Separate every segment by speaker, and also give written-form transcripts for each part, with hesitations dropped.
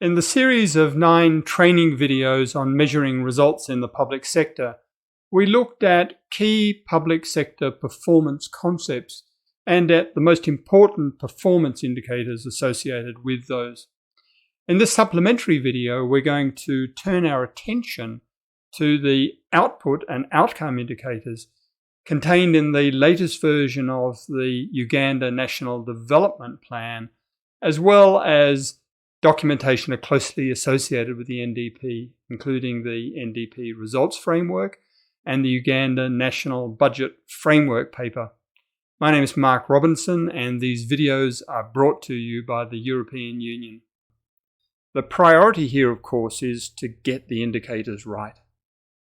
Speaker 1: In the series of 9 training videos on measuring results in the public sector, we looked at key public sector performance concepts and at the most important performance indicators associated with those. In this supplementary video, we're going to turn our attention to the output and outcome indicators contained in the latest version of the Uganda National Development Plan, as well as documentation are closely associated with the NDP, including the NDP Results Framework and the Uganda National Budget Framework paper. My name is Mark Robinson, and these videos are brought to you by the European Union. The priority here, of course, is to get the indicators right.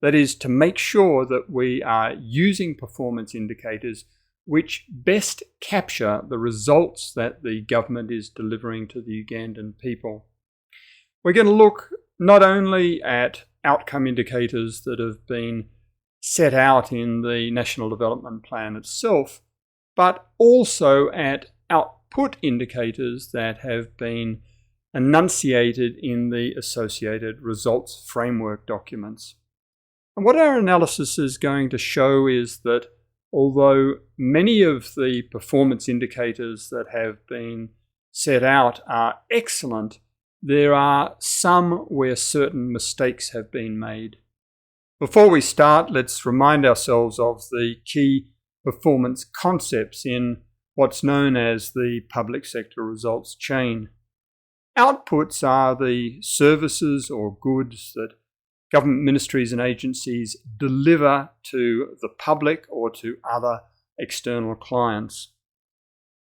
Speaker 1: That is, to make sure that we are using performance indicators which best capture the results that the government is delivering to the Ugandan people. We're going to look not only at outcome indicators that have been set out in the National Development Plan itself, but also at output indicators that have been enunciated in the associated results framework documents. And what our analysis is going to show is that although many of the performance indicators that have been set out are excellent, there are some where certain mistakes have been made. Before we start, let's remind ourselves of the key performance concepts in what's known as the public sector results chain. Outputs are the services or goods that government ministries and agencies deliver to the public or to other external clients.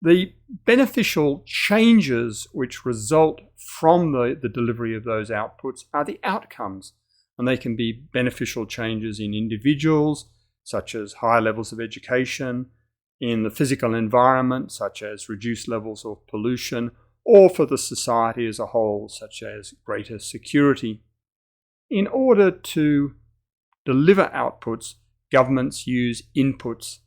Speaker 1: The beneficial changes which result from the delivery of those outputs are the outcomes, and they can be beneficial changes in individuals, such as higher levels of education, in the physical environment, such as reduced levels of pollution, or for the society as a whole, such as greater security. In order to deliver outputs, governments use inputs,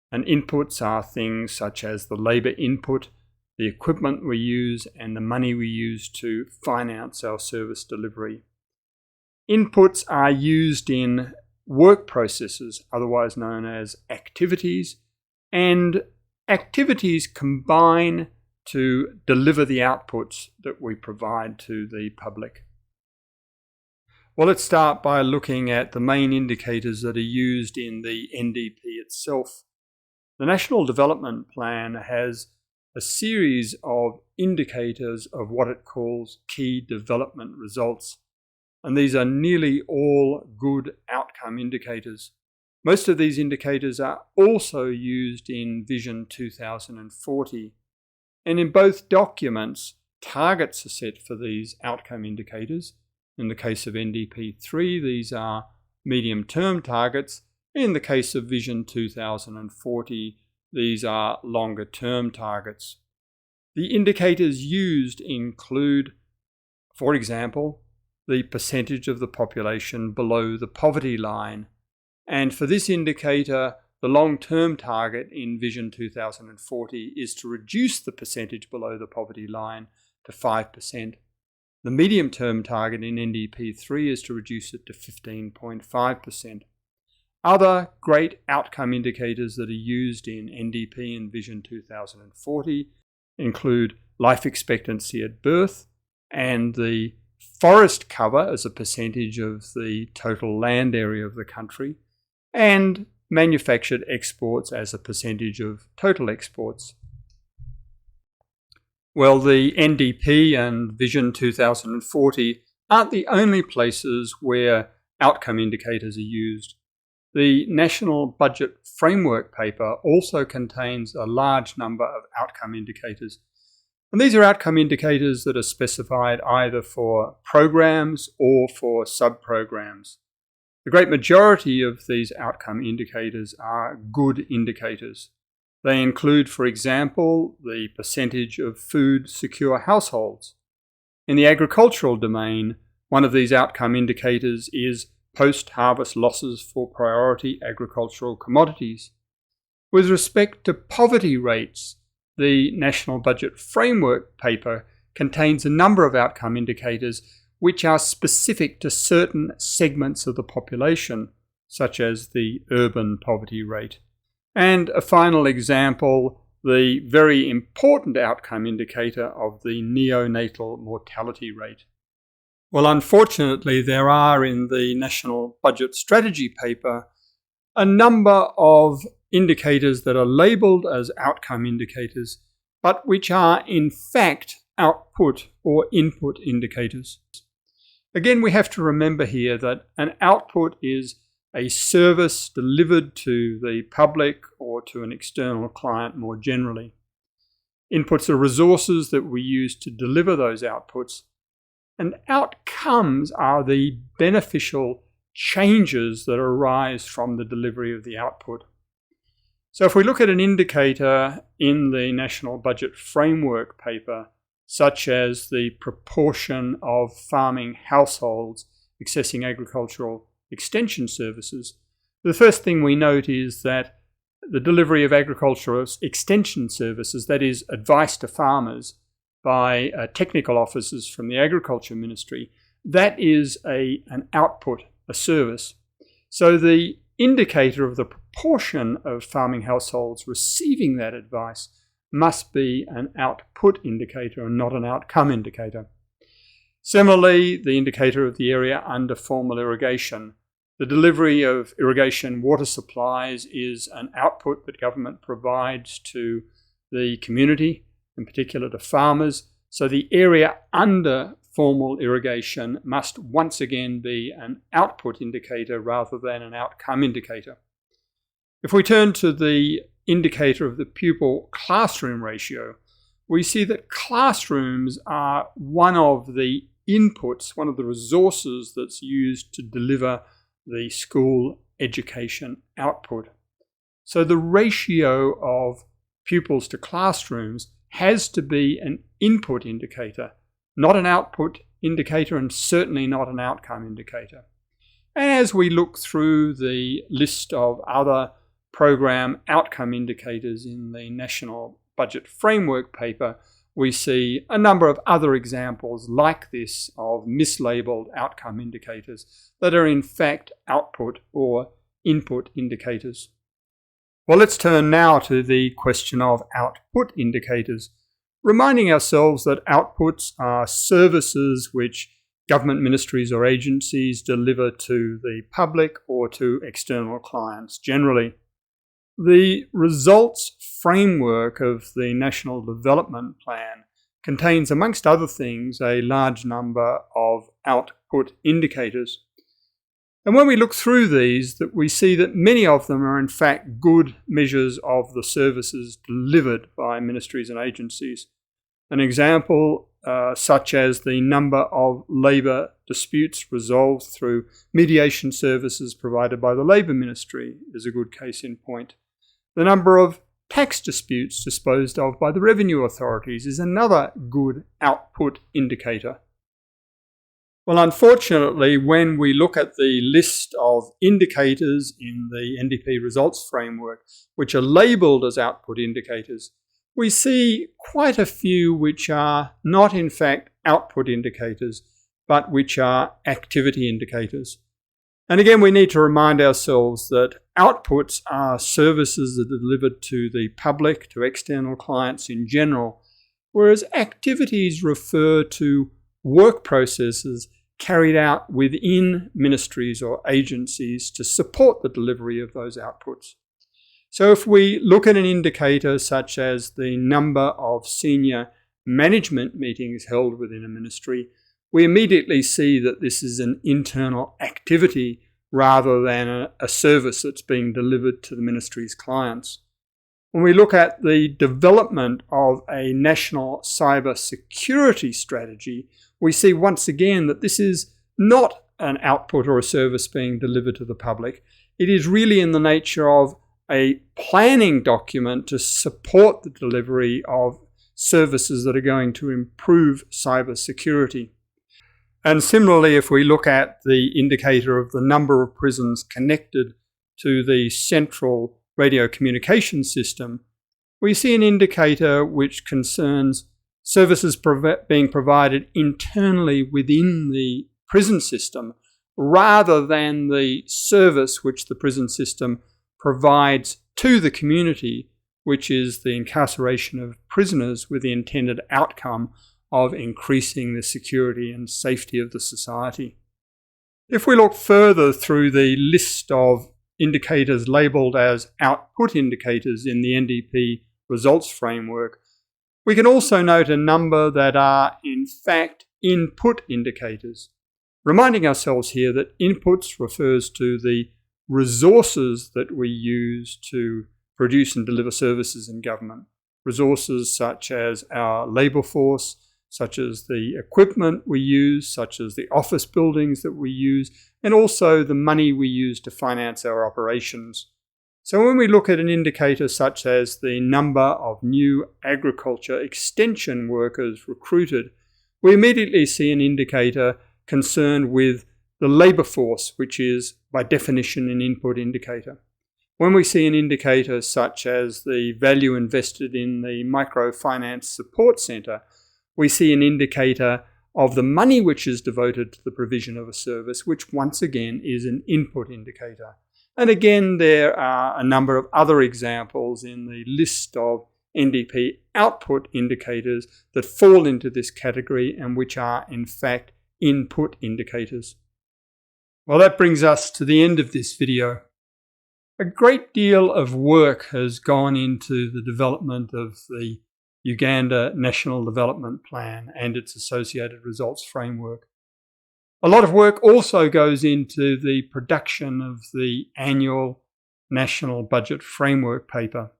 Speaker 1: and inputs are things such as the labour input, the equipment we use, and the money we use to finance our service delivery. Inputs are used in work processes, otherwise known as activities, and activities combine to deliver the outputs that we provide to the public. Well, let's start by looking at the main indicators that are used in the NDP itself. The National Development Plan has a series of indicators of what it calls key development results, and these are nearly all good outcome indicators. Most of these indicators are also used in Vision 2040, and in both documents, targets are set for these outcome indicators. In the case of NDP 3, these are medium-term targets. In the case of Vision 2040, these are longer-term targets. The indicators used include, for example, the percentage of the population below the poverty line. And for this indicator, the long-term target in Vision 2040 is to reduce the percentage below the poverty line to 5%. The medium-term target in NDP 3 is to reduce it to 15.5%. Other great outcome indicators that are used in NDP and Vision 2040 include life expectancy at birth and the forest cover as a percentage of the total land area of the country, and manufactured exports as a percentage of total exports. Well, the NDP and Vision 2040 aren't the only places where outcome indicators are used. The National Budget Framework paper also contains a large number of outcome indicators. And these are outcome indicators that are specified either for programs or for sub-programs. The great majority of these outcome indicators are good indicators. They include, for example, the percentage of food-secure households. In the agricultural domain, one of these outcome indicators is post-harvest losses for priority agricultural commodities. With respect to poverty rates, the National Budget Framework paper contains a number of outcome indicators which are specific to certain segments of the population, such as the urban poverty rate. And a final example, the very important outcome indicator of the neonatal mortality rate. Well, unfortunately, there are in the National Budget Strategy paper a number of indicators that are labelled as outcome indicators, but which are in fact output or input indicators. Again, we have to remember here that an output is a service delivered to the public or to an external client more generally. Inputs are resources that we use to deliver those outputs, and outcomes are the beneficial changes that arise from the delivery of the output. So if we look at an indicator in the National Budget Framework paper, such as the proportion of farming households accessing agricultural extension services, the first thing we note is that the delivery of agricultural extension services, that is advice to farmers by technical officers from the Agriculture Ministry, that is an output, a service. So the indicator of the proportion of farming households receiving that advice must be an output indicator and not an outcome indicator. Similarly, the indicator of the area under formal irrigation. The delivery of irrigation water supplies is an output that government provides to the community, in particular to farmers. So the area under formal irrigation must once again be an output indicator rather than an outcome indicator. If we turn to the indicator of the pupil classroom ratio, we see that classrooms are one of the inputs, one of the resources that's used to deliver the school education output. So the ratio of pupils to classrooms has to be an input indicator, not an output indicator, and certainly not an outcome indicator. And as we look through the list of other program outcome indicators in the National Budget Framework paper, we see a number of other examples like this of mislabeled outcome indicators that are in fact output or input indicators. Well, let's turn now to the question of output indicators, reminding ourselves that outputs are services which government ministries or agencies deliver to the public or to external clients generally. The results framework of the National Development Plan contains, amongst other things, a large number of output indicators. And when we look through these, that we see that many of them are in fact good measures of the services delivered by ministries and agencies. An example such as the number of labour disputes resolved through mediation services provided by the Labour Ministry is a good case in point. The number of tax disputes disposed of by the revenue authorities is another good output indicator. Well, unfortunately, when we look at the list of indicators in the NDP results framework, which are labelled as output indicators, we see quite a few which are not in fact output indicators, but which are activity indicators. And again, we need to remind ourselves that outputs are services that are delivered to the public, to external clients in general, whereas activities refer to work processes carried out within ministries or agencies to support the delivery of those outputs. So if we look at an indicator such as the number of senior management meetings held within a ministry, we immediately see that this is an internal activity rather than a service that's being delivered to the ministry's clients. When we look at the development of a national cyber security strategy, we see once again that this is not an output or a service being delivered to the public. It is really in the nature of a planning document to support the delivery of services that are going to improve cyber security. And similarly, if we look at the indicator of the number of prisons connected to the central radio communication system, we see an indicator which concerns services being provided internally within the prison system rather than the service which the prison system provides to the community, which is the incarceration of prisoners with the intended outcome of increasing the security and safety of the society. If we look further through the list of indicators labelled as output indicators in the NDP results framework, we can also note a number that are in fact input indicators, reminding ourselves here that inputs refers to the resources that we use to produce and deliver services in government. Resources such as our labour force, such as the equipment we use, such as the office buildings that we use, and also the money we use to finance our operations. So when we look at an indicator such as the number of new agriculture extension workers recruited, we immediately see an indicator concerned with the labour force, which is by definition an input indicator. When we see an indicator such as the value invested in the microfinance support centre, we see an indicator of the money which is devoted to the provision of a service, which once again is an input indicator. And again, there are a number of other examples in the list of NDP output indicators that fall into this category and which are in fact input indicators. Well, that brings us to the end of this video. A great deal of work has gone into the development of the Uganda National Development Plan and its associated results framework. A lot of work also goes into the production of the annual National Budget Framework paper.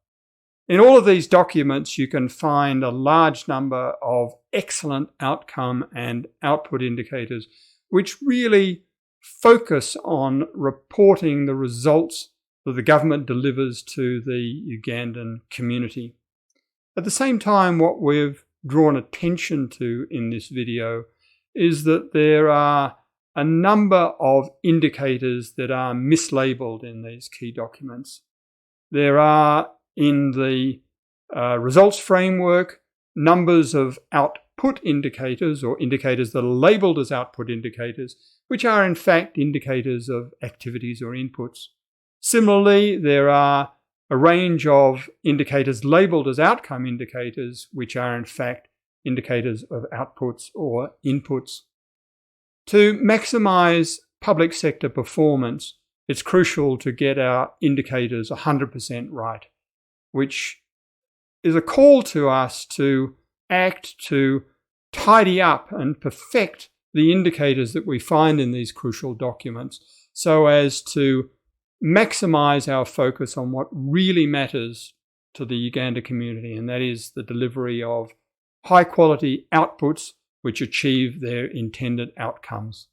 Speaker 1: In all of these documents, you can find a large number of excellent outcome and output indicators, which really focus on reporting the results that the government delivers to the Ugandan community. At the same time, what we've drawn attention to in this video is that there are a number of indicators that are mislabeled in these key documents. There are, in the results framework, numbers of output indicators or indicators that are labelled as output indicators, which are in fact indicators of activities or inputs. Similarly, there are a range of indicators labelled as outcome indicators, which are in fact indicators of outputs or inputs. To maximise public sector performance, it's crucial to get our indicators 100% right, which is a call to us to act to tidy up and perfect the indicators that we find in these crucial documents so as to maximise our focus on what really matters to the Uganda community, and that is the delivery of high quality outputs which achieve their intended outcomes.